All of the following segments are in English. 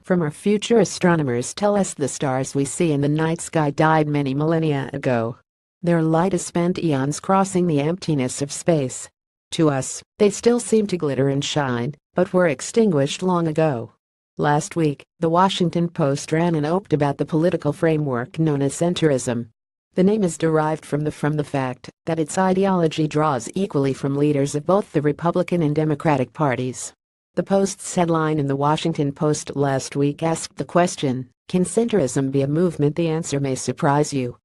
From Our Future Astronomers tell us the stars we see in the night sky died many millennia ago. Their light has spent eons crossing the emptiness of space. To us, they still seem to glitter and shine, but were extinguished long ago. Last week, the Washington Post ran an op-ed about the political framework known as centrism. The name is derived from the fact that its ideology draws equally from leaders of both the Republican and Democratic parties. The Post's headline in the Washington Post last week asked the question, "Can centrism be a movement?" The answer may surprise you.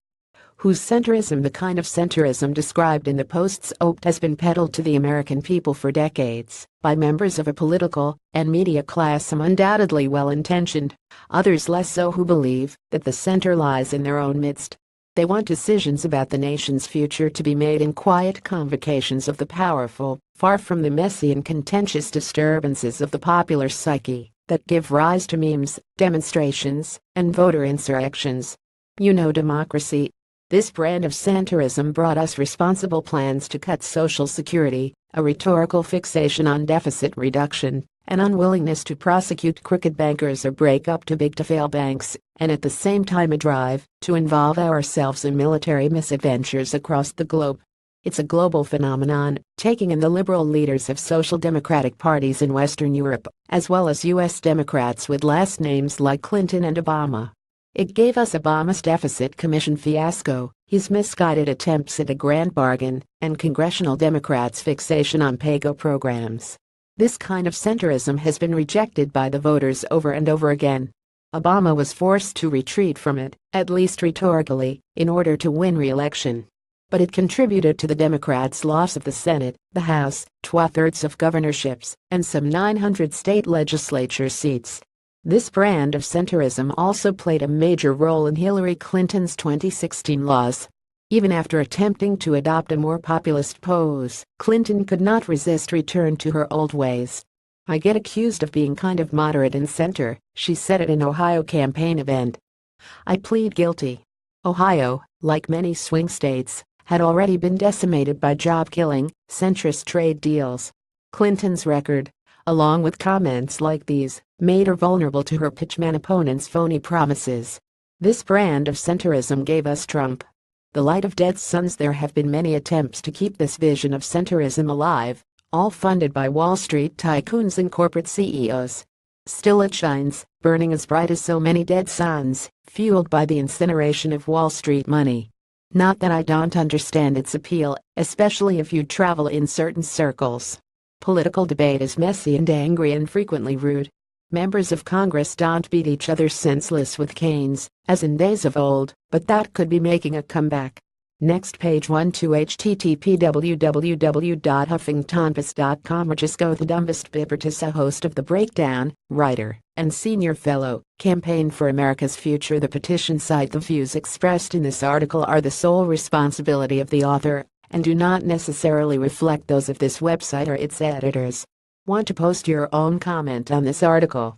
Whose centrism? The kind of centrism described in the Post's op-ed has been peddled to the American people for decades by members of a political and media class, some undoubtedly well-intentioned, others less so, who believe that the center lies in their own midst. They want decisions about the nation's future to be made in quiet convocations of the powerful, far from the messy and contentious disturbances of the popular psyche that give rise to memes, demonstrations, and voter insurrections. You know democracy. This brand of centrism brought us responsible plans to cut Social Security, a rhetorical fixation on deficit reduction, an unwillingness to prosecute crooked bankers or break up too big to fail banks, and at the same time a drive to involve ourselves in military misadventures across the globe. It's a global phenomenon, taking in the liberal leaders of social democratic parties in Western Europe, as well as U.S. Democrats with last names like Clinton and Obama. It gave us Obama's deficit commission fiasco, his misguided attempts at a grand bargain, and congressional Democrats' fixation on pay-go programs. This kind of centrism has been rejected by the voters over and over again. Obama was forced to retreat from it, at least rhetorically, in order to win re-election. But it contributed to the Democrats' loss of the Senate, the House, 2/3 of governorships, and some 900 state legislature seats. This brand of centrism also played a major role in Hillary Clinton's 2016 loss. Even after attempting to adopt a more populist pose, Clinton could not resist return to her old ways. "I get accused of being kind of moderate and center," she said at an Ohio campaign event. "I plead guilty." Ohio, like many swing states, had already been decimated by job-killing, centrist trade deals. Clinton's record, along with comments like these, made her vulnerable to her pitchman opponents' phony promises. This brand of centrism gave us Trump. The light of dead suns. There have been many attempts to keep this vision of centrism alive, all funded by Wall Street tycoons and corporate CEOs. Still it shines, burning as bright as so many dead suns, fueled by the incineration of Wall Street money. Not that I don't understand its appeal, especially if you travel in certain circles. Political debate is messy and angry and frequently rude. Members of Congress don't beat each other senseless with canes, as in days of old, but that could be making a comeback. Next page 12 http://www.huffingtonpost.com, or just go the dumbest Bibertis, a host of The Breakdown, writer, and senior fellow, Campaign for America's Future. The petition site. The views expressed in this article are the sole responsibility of the author, and do not necessarily reflect those of this website or its editors. Want to post your own comment on this article?